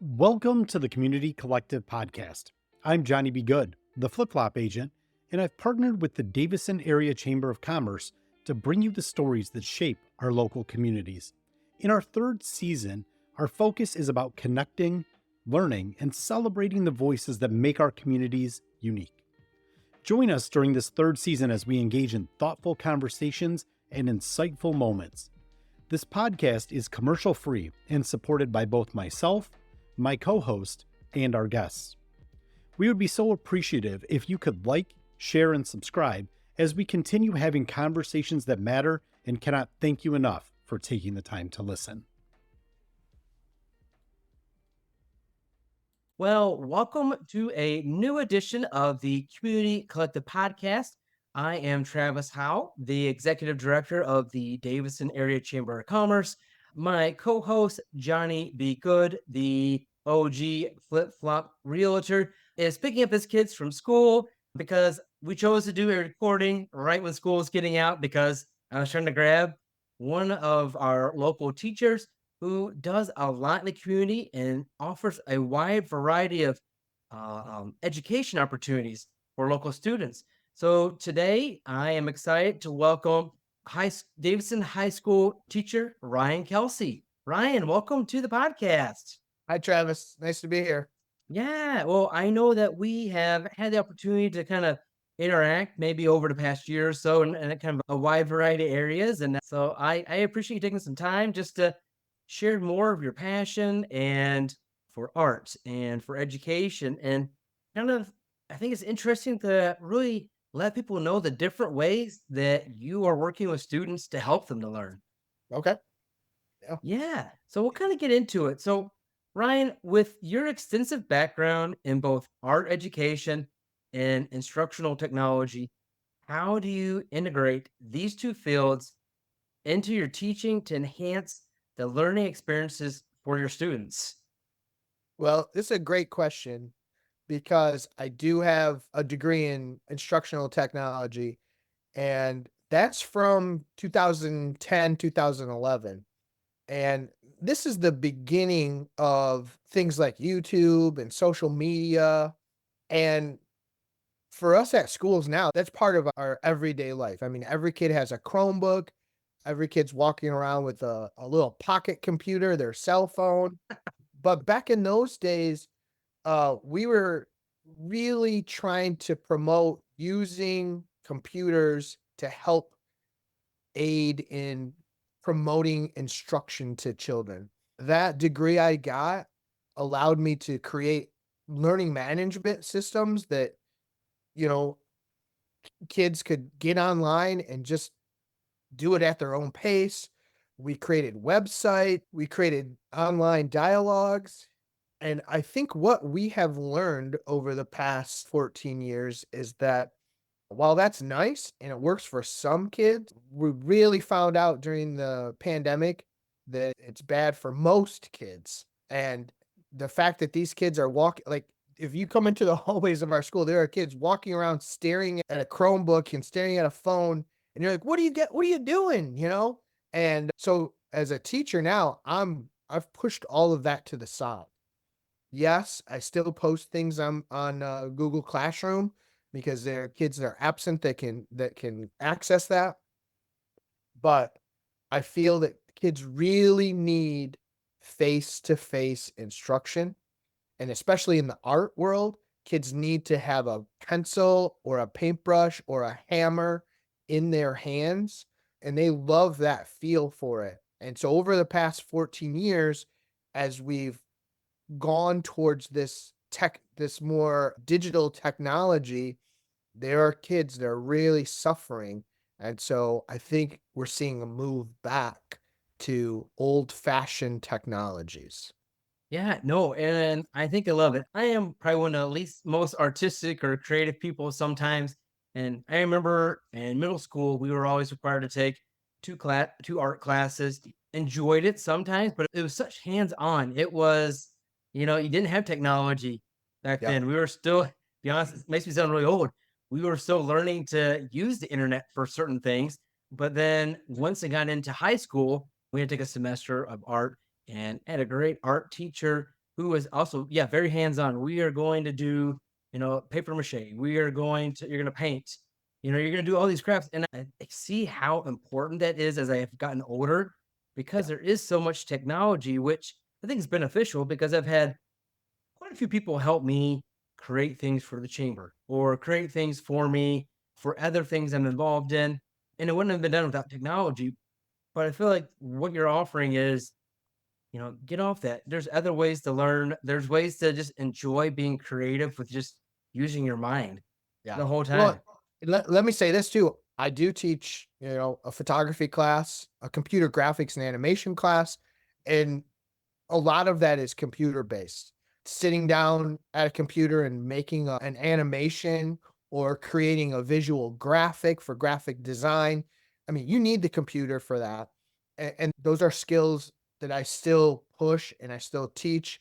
Welcome to the Community Collective podcast. I'm Johnny B. Good, the flip-flop agent, and I've partnered with the Davison Area Chamber of Commerce to bring you the stories that shape our local communities. In our third season, our focus is about connecting, learning, and celebrating the voices that make our communities unique. Join us during this third season as we engage in thoughtful conversations and insightful moments. This podcast is commercial-free and supported by both myself, my co-host, and our guests. We would be so appreciative if you could like, share, and subscribe as we continue having conversations that matter, and cannot thank you enough for taking the time to listen. Well, welcome to a new edition of the Community Collective Podcast. I am Travis Howe, the Executive Director of the Davison Area Chamber of Commerce. My co-host, Johnny B. Good, the OG flip-flop realtor, is picking up his kids from school because we chose to do a recording right when school is getting out because I was trying to grab one of our local teachers who does a lot in the community and offers a wide variety of education opportunities for local students. So today I am excited to welcome Davison High School teacher Ryan Kelsey. Ryan, welcome to the podcast. Hi, Travis. Nice to be here. Yeah, well, I know that we have had the opportunity to kind of interact maybe over the past year or so in a kind of a wide variety of areas. And so I appreciate you taking some time just to share more of your passion and for art and for education. And kind of, I think it's interesting to really let people know the different ways that you are working with students to help them to learn. Okay. Yeah. So we'll kind of get into it. So, Ryan, with your extensive background in both art education and instructional technology, how do you integrate these two fields into your teaching to enhance the learning experiences for your students? Well, this is a great question because I do have a degree in instructional technology, and that's from 2010, 2011. And this is the beginning of things like YouTube and social media. And for us at schools now, that's part of our everyday life. I mean, every kid has a Chromebook. Every kid's walking around with a little pocket computer, their cell phone. But back in those days, we were really trying to promote using computers to help aid in promoting instruction to children. That degree I got allowed me to create learning management systems that, you know, kids could get online and just do it at their own pace. We created website, we created online dialogues. And I think what we have learned over the past 14 years is that while that's nice and it works for some kids, we really found out during the pandemic that it's bad for most kids. And the fact that these kids are walking, like, if you come into the hallways of our school, there are kids walking around staring at a Chromebook and staring at a phone. And you're like, what are you doing? And so as a teacher now, I've pushed all of that to the side. Yes, I still post things on Google Classroom because there are kids that are absent that can access that. But I feel that kids really need face-to-face instruction, and especially in the art world, kids need to have a pencil or a paintbrush or a hammer in their hands, and they love that feel for it. And so over the past 14 years, as we've gone towards this more digital technology, there are kids that are really suffering. And so I think we're seeing a move back to old-fashioned technologies. Yeah, no, and I think I love it. I am probably one of the least most artistic or creative people sometimes. And I remember in middle school, we were always required to take two art classes. Enjoyed it sometimes, but it was such hands-on. It was, you didn't have technology back Yep. then. We were still, to be honest, it makes me sound really old. We were still learning to use the internet for certain things. But then once I got into high school, we had to take a semester of art and had a great art teacher who is also, yeah, very hands-on. We are going to do, paper mache. You're going to paint, you're going to do all these crafts. And I see how important that is as I have gotten older, because Yeah. there is so much technology, which I think is beneficial because I've had quite a few people help me create things for the chamber or create things for me for other things I'm involved in. And it wouldn't have been done without technology. But I feel like what you're offering is, get off that. There's other ways to learn. There's ways to just enjoy being creative with just using your mind Yeah. the whole Well, time. let me say this too. I do teach, a photography class, a computer graphics and animation class, and a lot of that is computer based. Sitting down at a computer and making an animation or creating a visual graphic for graphic design. I mean, you need the computer for that. And those are skills that I still push and I still teach.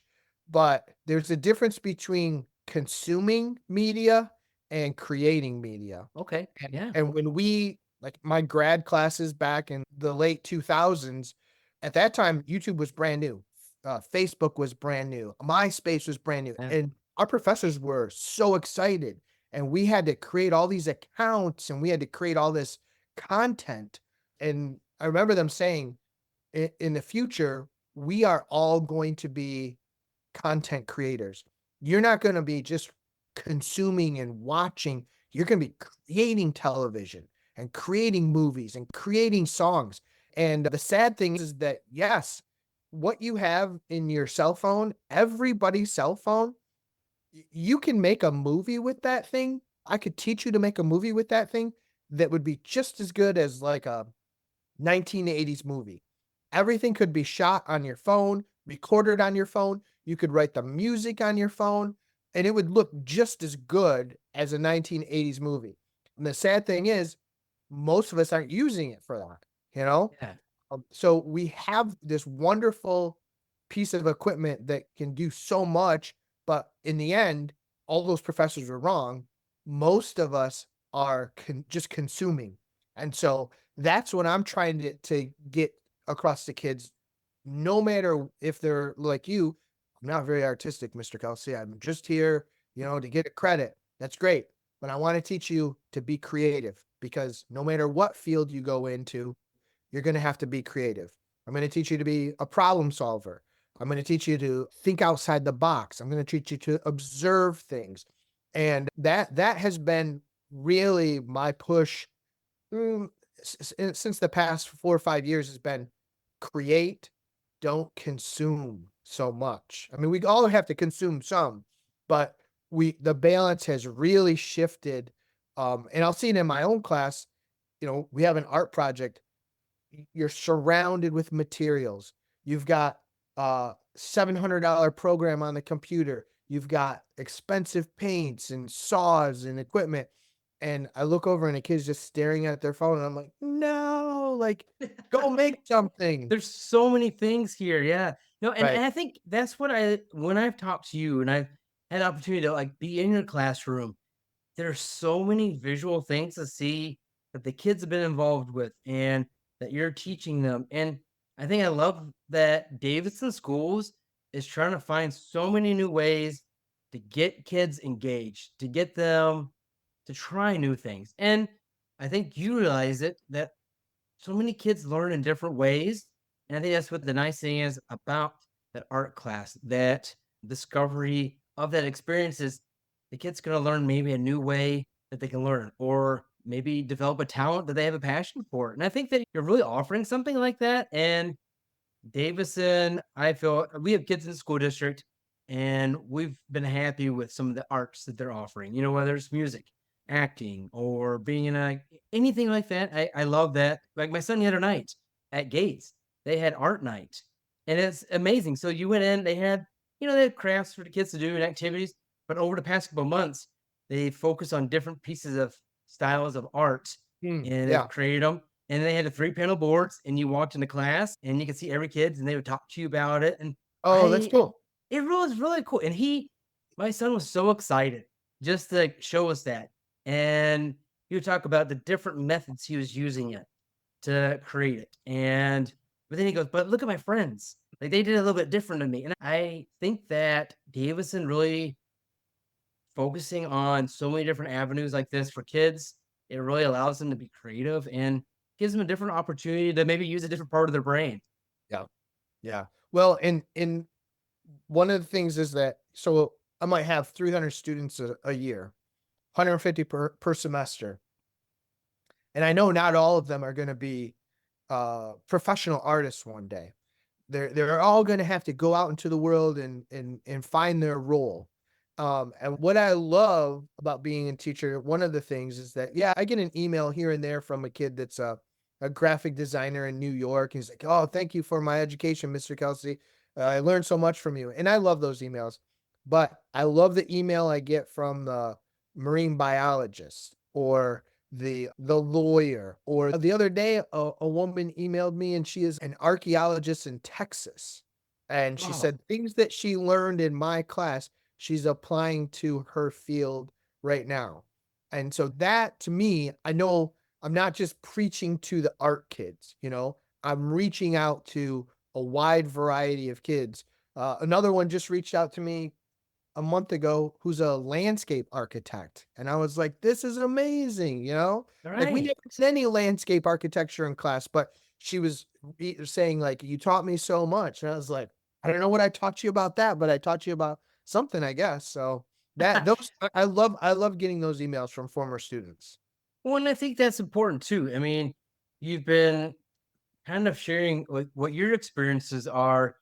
But there's a difference between consuming media and creating media. Okay. And Yeah. and when we like my grad classes back in the late 2000s, at that time, YouTube was brand new. Facebook was brand new. MySpace was brand new. Yeah. And our professors were so excited. And we had to create all these accounts and we had to create all this content. And I remember them saying, in the future, we are all going to be content creators. You're not going to be just consuming and watching. You're going to be creating television and creating movies and creating songs. And the sad thing is that, yes, what you have in your cell phone, everybody's cell phone, you can make a movie with that thing. I could teach you to make a movie with that thing that would be just as good as like a 1980s movie. Everything could be shot on your phone, recorded on your phone. You could write the music on your phone, and it would look just as good as a 1980s movie. And the sad thing is, most of us aren't using it for that, you know? Yeah. So we have this wonderful piece of equipment that can do so much, but in the end, all those professors were wrong. Most of us are just consuming. And so that's what I'm trying to get across to kids, no matter if they're like you. I'm not very artistic, Mr. Kelsey. I'm just here, to get a credit. That's great. But I want to teach you to be creative because no matter what field you go into, you're going to have to be creative. I'm going to teach you to be a problem solver. I'm going to teach you to think outside the box. I'm going to teach you to observe things. And that has been really my push mm, since the past 4 or 5 years has been create, don't consume so much. I mean, we all have to consume some, but the balance has really shifted. And I'll see it in my own class. We have an art project. You're surrounded with materials. You've got a $700 program on the computer. You've got expensive paints and saws and equipment. And I look over and a kid's just staring at their phone and I'm like, no, like go make something. There's so many things here. Yeah. No, and Right. I think that's when I've talked to you and I've had the opportunity to like be in your classroom, there's so many visual things to see that the kids have been involved with and that you're teaching them. And I think I love that Davidson Schools is trying to find so many new ways to get kids engaged, to get them to try new things. And I think you realize it that so many kids learn in different ways. And I think that's what the nice thing is about that art class, that discovery of that experience is the kid's going to learn maybe a new way that they can learn, or maybe develop a talent that they have a passion for. And I think that you're really offering something like that. And Davison, I feel we have kids in the school district and we've been happy with some of the arts that they're offering, whether it's music, acting, or being in anything like that. I love that. Like my son the other night at Gates, they had art night and it's amazing. So you went in, they had crafts for the kids to do and activities, but over the past couple of months, they focus on different pieces of styles of art and they've Yeah. created them. And they had the 3 panel boards, and you walked into class, and you could see every kid, and they would talk to you about it. And Oh, that's I, cool. it was really cool. And my son was so excited just to show us that. And he would talk about the different methods he was using it to create it. But then he goes, but look at my friends. Like they did a little bit different than me. And I think that Davison really focusing on so many different avenues like this for kids, it really allows them to be creative and gives them a different opportunity to maybe use a different part of their brain. Yeah. Yeah. Well, and one of the things is that so I might have 300 students a year, 150 per semester. And I know not all of them are going to be professional artists one day. They're all going to have to go out into the world and find their role. And what I love about being a teacher, one of the things is that yeah, I get an email here and there from a kid that's a graphic designer in New York. He's like, "Oh, thank you for my education, Mr. Kelsey. I learned so much from you," and I love those emails. But I love the email I get from the marine biologist or the lawyer. Or the other day, a woman emailed me, and she is an archaeologist in Texas, and she Oh, said things that she learned in my class, she's applying to her field right now. And so that to me, I know I'm not just preaching to the art kids, I'm reaching out to a wide variety of kids. Another one just reached out to me a month ago who's a landscape architect. And I was like, this is amazing, all Like we right. never did any landscape architecture in class, but she was saying like, you taught me so much. And I was like, I don't know what I taught you about that, but I taught you about something, I guess. So that those I love getting those emails from former students. Well, and I think that's important too. I mean, you've been kind of sharing what your experiences are,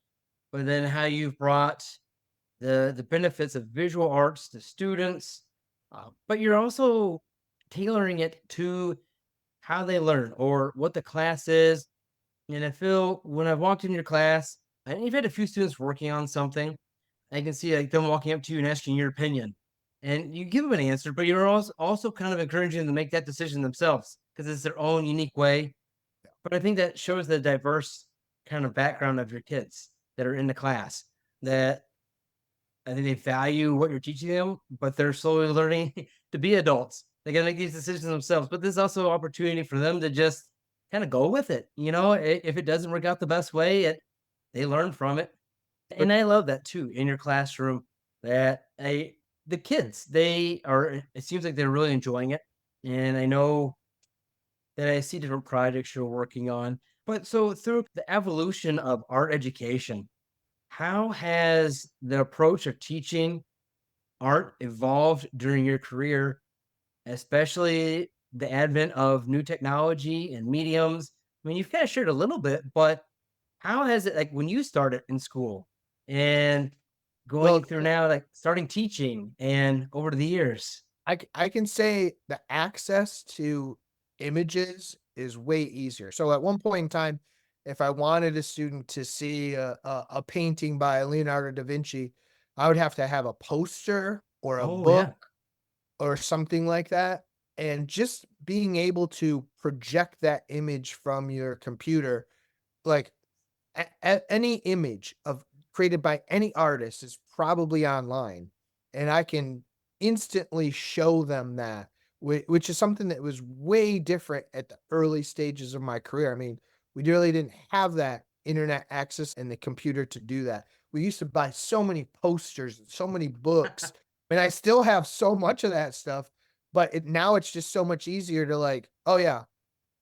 but then how you've brought the benefits of visual arts to students, but you're also tailoring it to how they learn or what the class is. And I feel when I've walked in your class, and you've had a few students working on something, I can see like them walking up to you and asking your opinion, and you give them an answer, but you're also kind of encouraging them to make that decision themselves because it's their own unique way. But I think that shows the diverse kind of background of your kids that are in the class. That I think they value what you're teaching them, but they're slowly learning to be adults. They got to make these decisions themselves. But there's also an opportunity for them to just kind of go with it. If it doesn't work out the best way, they learn from it. But And I love that too in your classroom. The kids they are. It seems like they're really enjoying it, and I know that I see different projects you're working on. But so through the evolution of art education, how has the approach of teaching art evolved during your career, especially the advent of new technology and mediums? I mean, you've kind of shared a little bit, but how has it like when you started in school and going well, through now, like starting teaching and over the years? I can say the access to images is way easier. So at one point in time, if I wanted a student to see a painting by Leonardo da Vinci, I would have to have a poster or a Oh book yeah. or something like that. And just being able to project that image from your computer, like any image of created by any artist is probably online, and I can instantly show them that, which is something that was way different at the early stages of my career. I mean, we really didn't have that internet access and the computer to do that. We used to buy so many posters and so many books. And I still have so much of that stuff, but now it's just so much easier to like, oh yeah,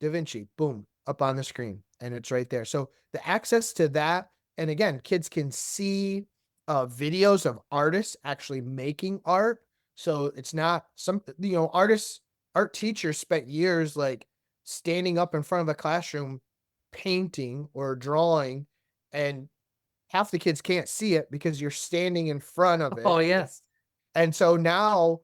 Da Vinci, boom, up on the screen, and it's right there. So the access to that, and again, kids can see videos of artists actually making art. So it's not artists, art teachers spent years like standing up in front of a classroom painting or drawing, and half the kids can't see it because you're standing in front of Oh it. yes. And so now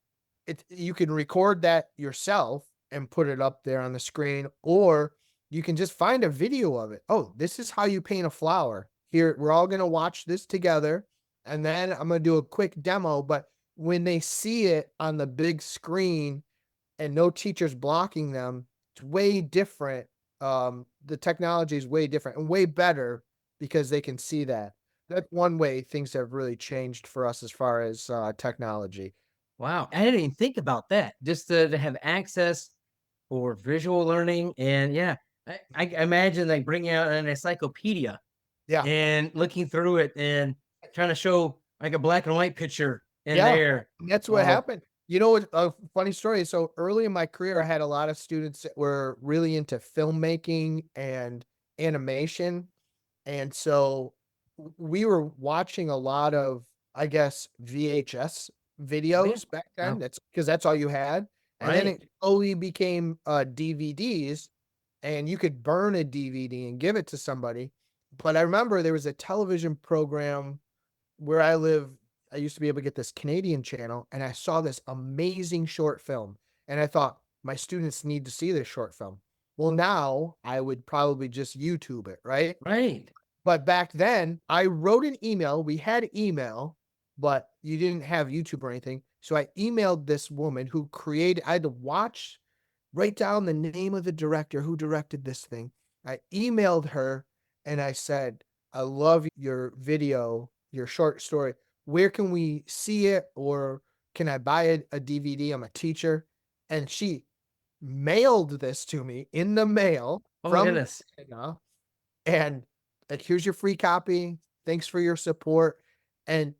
you can record that yourself and put it up there on the screen, or you can just find a video of it. Oh, this is how you paint a flower. Here, we're all going to watch this together, and then I'm going to do a quick demo. But when they see it on the big screen and no teachers blocking them, it's way different. The technology is way different and way better because they can see that. That's one way things have really changed for us as far as technology. Wow. I didn't even think about that. Just to have access for visual learning. And yeah, I imagine like bringing out an encyclopedia Yeah. and looking through it and trying to show like a black and white picture in Yeah. there. That's what Oh, happened. You know what? A funny story. So early in my career, I had a lot of students that were really into filmmaking and animation. And so we were watching a lot of, I guess, VHS oh yeah. videos back then. Oh, That's because that's all you had. And then right. it slowly became DVDs, and you could burn a DVD and give it to somebody. But I remember there was a television program where I live. I used to be able to get this Canadian channel, and I saw this amazing short film. And I thought, my students need to see this short film. Well, now I would probably just YouTube it, right? Right. But back then, I wrote an email. We had email, but you didn't have YouTube or anything. So I emailed this woman who created, I had to write down the name of the director who directed this thing. I emailed her and I said, I love your video, your short story. Where can we see it? Or can I buy a DVD? I'm a teacher. And she mailed this to me in the mail Oh my from goodness. Canada, and like, here's your free copy. Thanks for your support. And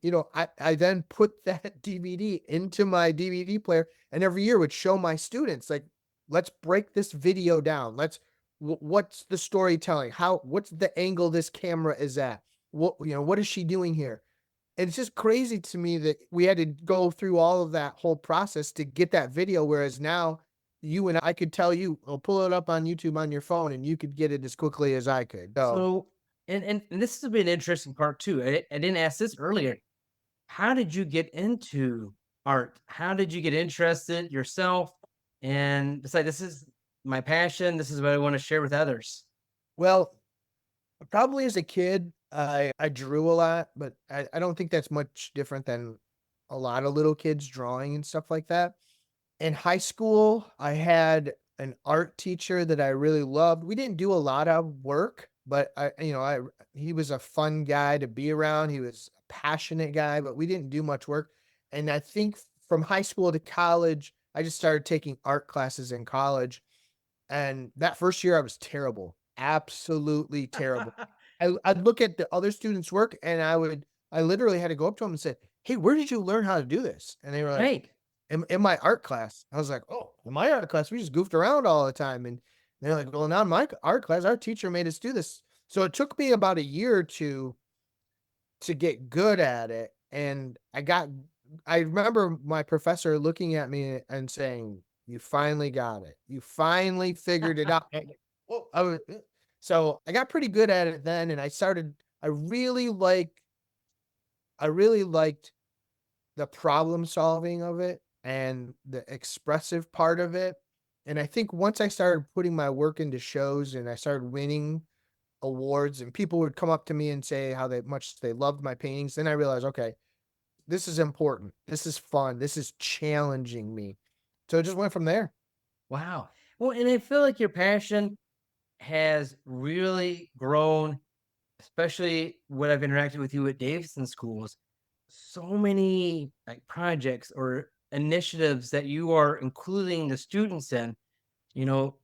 I then put that DVD into my DVD player, and every year would show my students, like, let's break this video down. What's the storytelling? What's the angle this camera is at? What is she doing here? And it's just crazy to me that we had to go through all of that whole process to get that video. Whereas now you and I could tell you, I'll pull it up on YouTube on your phone and you could get it as quickly as I could. So, So, and this has been an interesting part too. I didn't ask this earlier. How did you get into art? How did you get interested yourself? And decide this is my passion. This is what I want to share with others. well, probably as a kid, I drew a lot, but I don't think that's much different than a lot of little kids drawing and stuff like that. In high school, I had an art teacher that I really loved. We didn't do a lot of work, but he was a fun guy to be around. He was a passionate guy, but we didn't do much work. And I think from high school to college, I just started taking art classes in college. And that first year I was terrible, absolutely terrible. I'd look at the other students' work and I literally had to go up to them and say, "Hey, where did you learn how to do this?" And they were like, Right. in my art class. I was like, "Oh, in my art class, we just goofed around all the time." And they're like, "Well, not in my art class. Our teacher made us do this." So it took me about a year or two to get good at it. And I remember my professor looking at me and saying, "You finally got it. You finally figured it out." Well, so I got pretty good at it then. And I really liked the problem solving of it and the expressive part of it. And I think once I started putting my work into shows and I started winning awards and people would come up to me and say how much they loved my paintings, then I realized, okay, this is important. This is fun. This is challenging me. So it just went from there. Wow. Well, and I feel like your passion has really grown, especially when I've interacted with you at Davison schools. So many like projects or initiatives that you are including the students in. You know,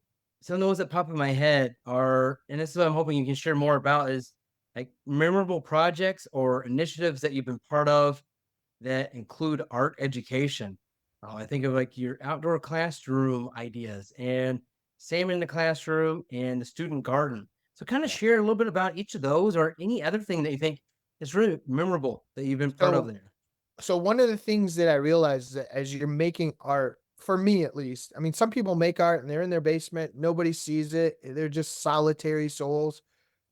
some of those that pop in my head are, and this is what I'm hoping you can share more about, is like memorable projects or initiatives that you've been part of that include art education. I think of like your outdoor classroom ideas and same in the classroom and the student garden. So kind of Yeah. share a little bit about each of those or any other thing that you think is really memorable that you've been part of So there. so one of the things that I realized is that as you're making art, for me at least, I mean, some people make art and they're in their basement, nobody sees it, they're just solitary souls.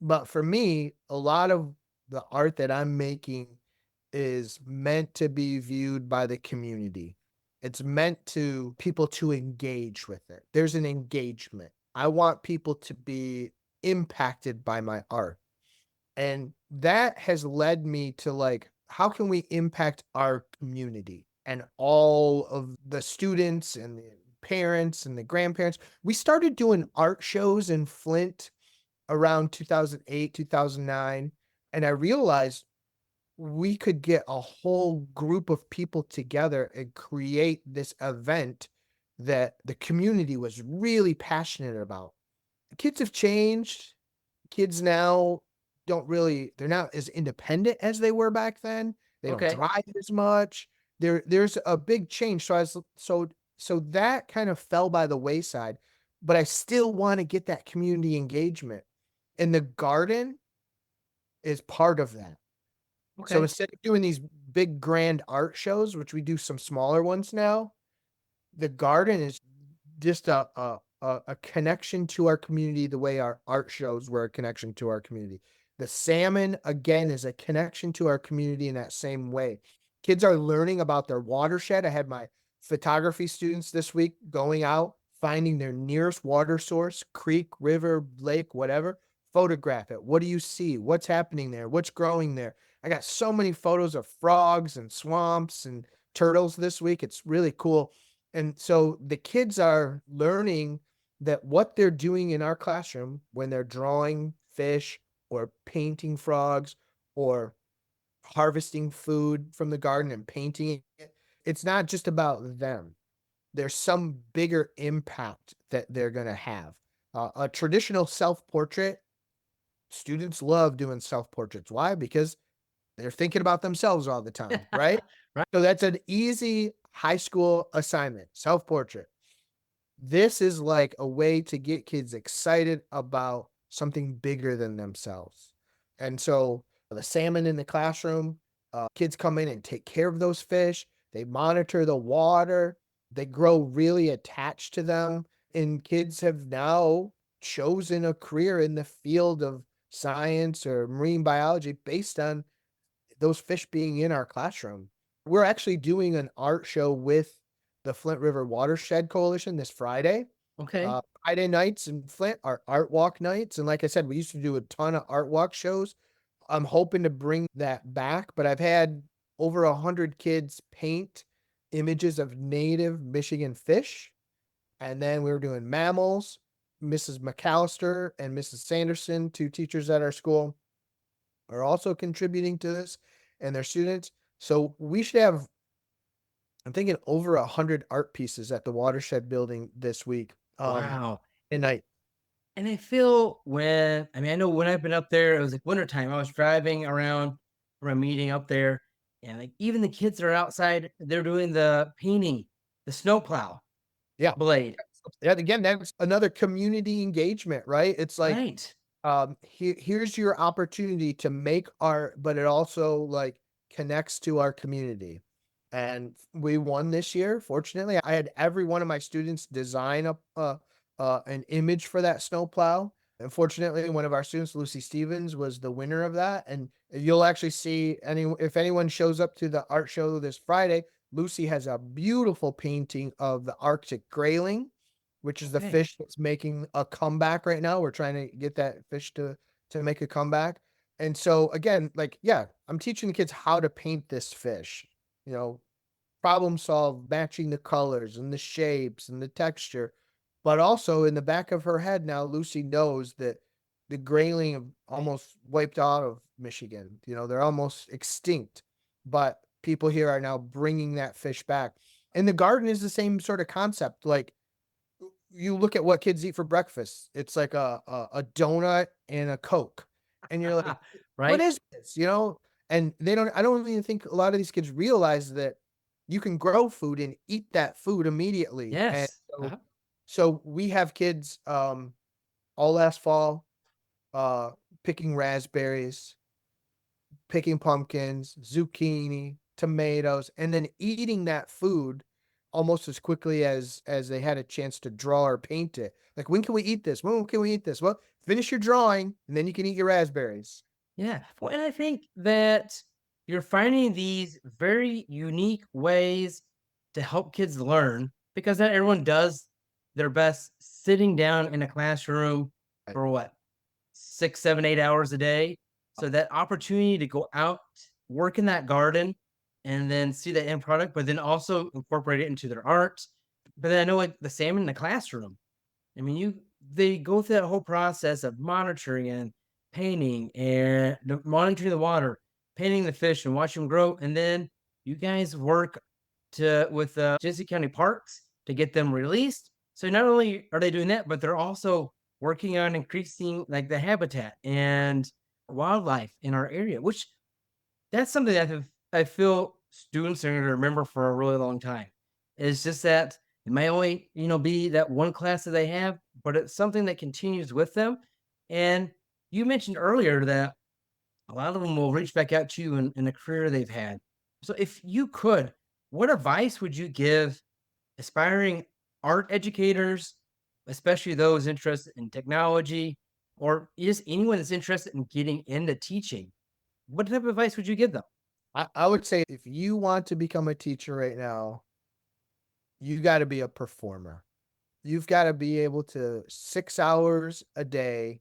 But for me, a lot of the art that I'm making is meant to be viewed by the community. It's meant to people to engage with it. There's an engagement. I want people to be impacted by my art. And that has led me to, like, how can we impact our community and all of the students and the parents and the grandparents? We started doing art shows in Flint around 2008, 2009. And I realized we could get a whole group of people together and create this event that the community was really passionate about. Kids have changed. Kids now they're not as independent as they were back then. They don't Okay. drive as much. There's a big change. So that kind of fell by the wayside, but I still want to get that community engagement. And the garden is part of that. So Okay. instead of doing these big grand art shows, which we do some smaller ones now, the garden is just a connection to our community the way our art shows were a connection to our community. The salmon, again, is a connection to our community in that same way. Kids are learning about their watershed. I had my photography students this week going out, finding their nearest water source, creek, river, lake, whatever, photograph it. What do you see? What's happening there? What's growing there? I got so many photos of frogs and swamps and turtles this week. It's really cool. And so the kids are learning that what they're doing in our classroom when they're drawing fish or painting frogs or harvesting food from the garden and painting it, it's not just about them. There's some bigger impact that they're going to have. A traditional self-portrait, students love doing self-portraits. Why? Because they're thinking about themselves all the time, right? Right. So that's an easy high school assignment, self-portrait. This is like a way to get kids excited about something bigger than themselves. And so the salmon in the classroom, kids come in and take care of those fish. They monitor the water. They grow really attached to them. And kids have now chosen a career in the field of science or marine biology based on those fish being in our classroom. We're actually doing an art show with the Flint River Watershed Coalition this Friday. Okay. Friday nights in Flint are art walk nights. And like I said, we used to do a ton of art walk shows. I'm hoping to bring that back, but I've had over 100 kids paint images of native Michigan fish. And then we were doing mammals. Mrs. McAllister and Mrs. Sanderson, two teachers at our school, are also contributing to this and their students. So we should have, I'm thinking, over 100 art pieces at the Watershed building this week. Wow. And night. And I feel I know when I've been up there, it was like wintertime. I was driving around for a meeting up there, and like even the kids that are outside, they're doing the painting, the snowplow Yeah. blade. Yeah. Again, that's another community engagement, right? It's like, Right. here's your opportunity to make art, but it also like connects to our community. And we won this year. Fortunately, I had every one of my students design an image for that snowplow. Unfortunately, one of our students, Lucy Stevens, was the winner of that. And you'll actually see if anyone shows up to the art show this Friday, Lucy has a beautiful painting of the Arctic grayling, which is the Okay. fish that's making a comeback right now. We're trying to get that fish to make a comeback. And so again, like, yeah, I'm teaching the kids how to paint this fish, you know, problem solve, matching the colors and the shapes and the texture. But also in the back of her head now, Lucy knows that the grayling have almost wiped out of Michigan. You know, they're almost extinct, but people here are now bringing that fish back. And the garden is the same sort of concept. Like, you look at what kids eat for breakfast. It's like a donut and a Coke. And you're like, what Right. is this? You know? And I don't even think a lot of these kids realize that you can grow food and eat that food immediately. And Yes. so we have kids all last fall uh picking raspberries, picking pumpkins, zucchini, tomatoes, and then eating that food almost as quickly as they had a chance to draw or paint it. Like, when can we eat this? When can we eat this? Well, finish your drawing and then you can eat your raspberries. Yeah. Well, and I think that you're finding these very unique ways to help kids learn because not everyone does their best sitting down in a classroom Right. for what, 6, 7, 8 hours a day. So that opportunity to go out, work in that garden, and then see the end product, but then also incorporate it into their art. But then I know like the salmon in the classroom. I mean, they go through that whole process of monitoring and painting and monitoring the water, painting the fish and watching them grow. And then you guys work with Genesee County Parks to get them released. So not only are they doing that, but they're also working on increasing like the habitat and wildlife in our area, which that's something I feel students are going to remember for a really long time. It's just that it may only, be that one class that they have, but it's something that continues with them. And you mentioned earlier that a lot of them will reach back out to you in a career they've had. So if you could, what advice would you give aspiring art educators, especially those interested in technology, or just anyone that's interested in getting into teaching? What type of advice would you give them? I would say if you want to become a teacher right now, you got to be a performer. You've got to be able to 6 hours a day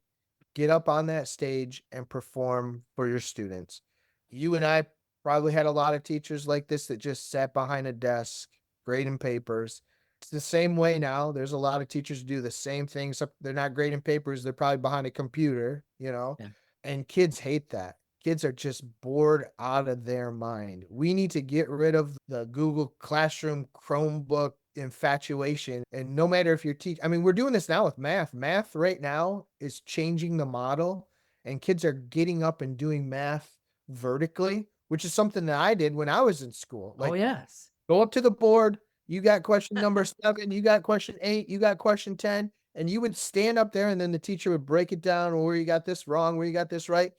get up on that stage and perform for your students. You and I probably had a lot of teachers like this that just sat behind a desk grading papers. It's the same way now. There's a lot of teachers who do the same thing, except they're not grading papers. They're probably behind a computer, Yeah. and kids hate that. Kids are just bored out of their mind. We need to get rid of the Google Classroom Chromebook infatuation. And no matter if you're I mean, we're doing this now with math. Math right now is changing the model, and kids are getting up and doing math vertically, which is something that I did when I was in school. Oh, Like, yes. go up to the board. You got question number 7, you got question 8, you got question 10, and you would stand up there and then the teacher would break it down, where you got this wrong, where you got this right.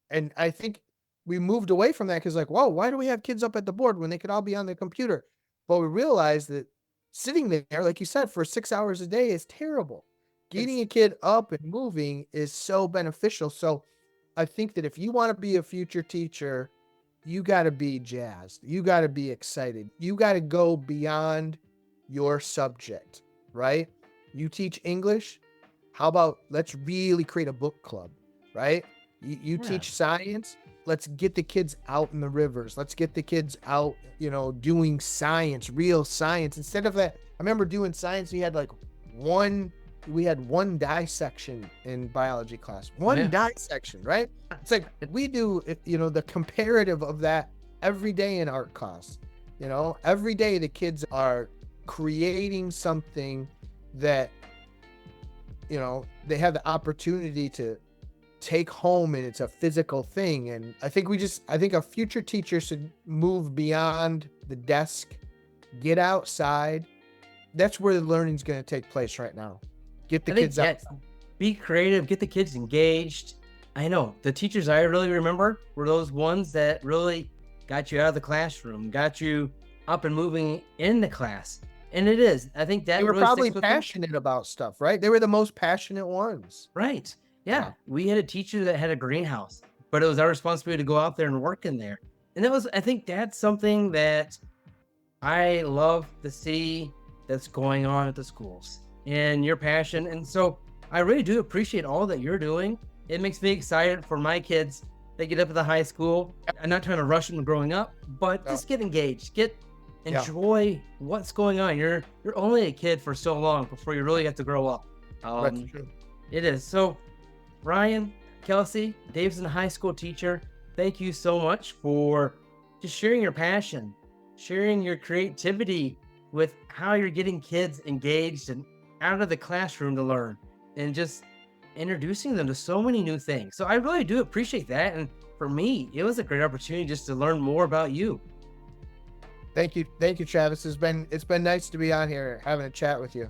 And I think we moved away from that because, like, whoa, why do we have kids up at the board when they could all be on the computer? But we realized that sitting there, like you said, for 6 hours a day is terrible. Getting It's a kid up and moving is so beneficial. So I think that if you want to be a future teacher, you got to be jazzed. You got to be excited. You got to go beyond your subject, right? You teach English. How about let's really create a book club, right? You yeah. teach science. Let's get the kids out in the rivers. Let's get the kids out, doing science, real science. Instead of that, I remember doing science. We had one dissection in biology class, one dissection, right? It's like we do, the comparative of that every day in art class. Every day the kids are creating something that, they have the opportunity to take home, and it's a physical thing. And I think a future teacher should move beyond the desk, get outside. That's where the learning's going to take place right now. Get the kids out. Be creative, get the kids engaged. I know the teachers I really remember were those ones that really got you out of the classroom, got you up and moving in the class. And I think that They were really probably sticks with them. passionate about stuff, right? They were the most passionate ones. Right. Yeah. Yeah. We had a teacher that had a greenhouse, but it was our responsibility to go out there and work in there. And I think that's something that I love to see that's going on at the schools and your passion. And so I really do appreciate all that you're doing. It makes me excited for my kids. They get up to the high school. I'm not trying to rush them growing up, but just get engaged, enjoy what's going on. You're only a kid for so long before you really have to grow up. That's true. It is. So Ryan Kelsey, Davison High School teacher, thank you so much for just sharing your passion, sharing your creativity with how you're getting kids engaged and out of the classroom to learn, and just introducing them to so many new things. So I really do appreciate that. And for me, it was a great opportunity just to learn more about you. Thank you, Travis. It's been nice to be on here having a chat with you.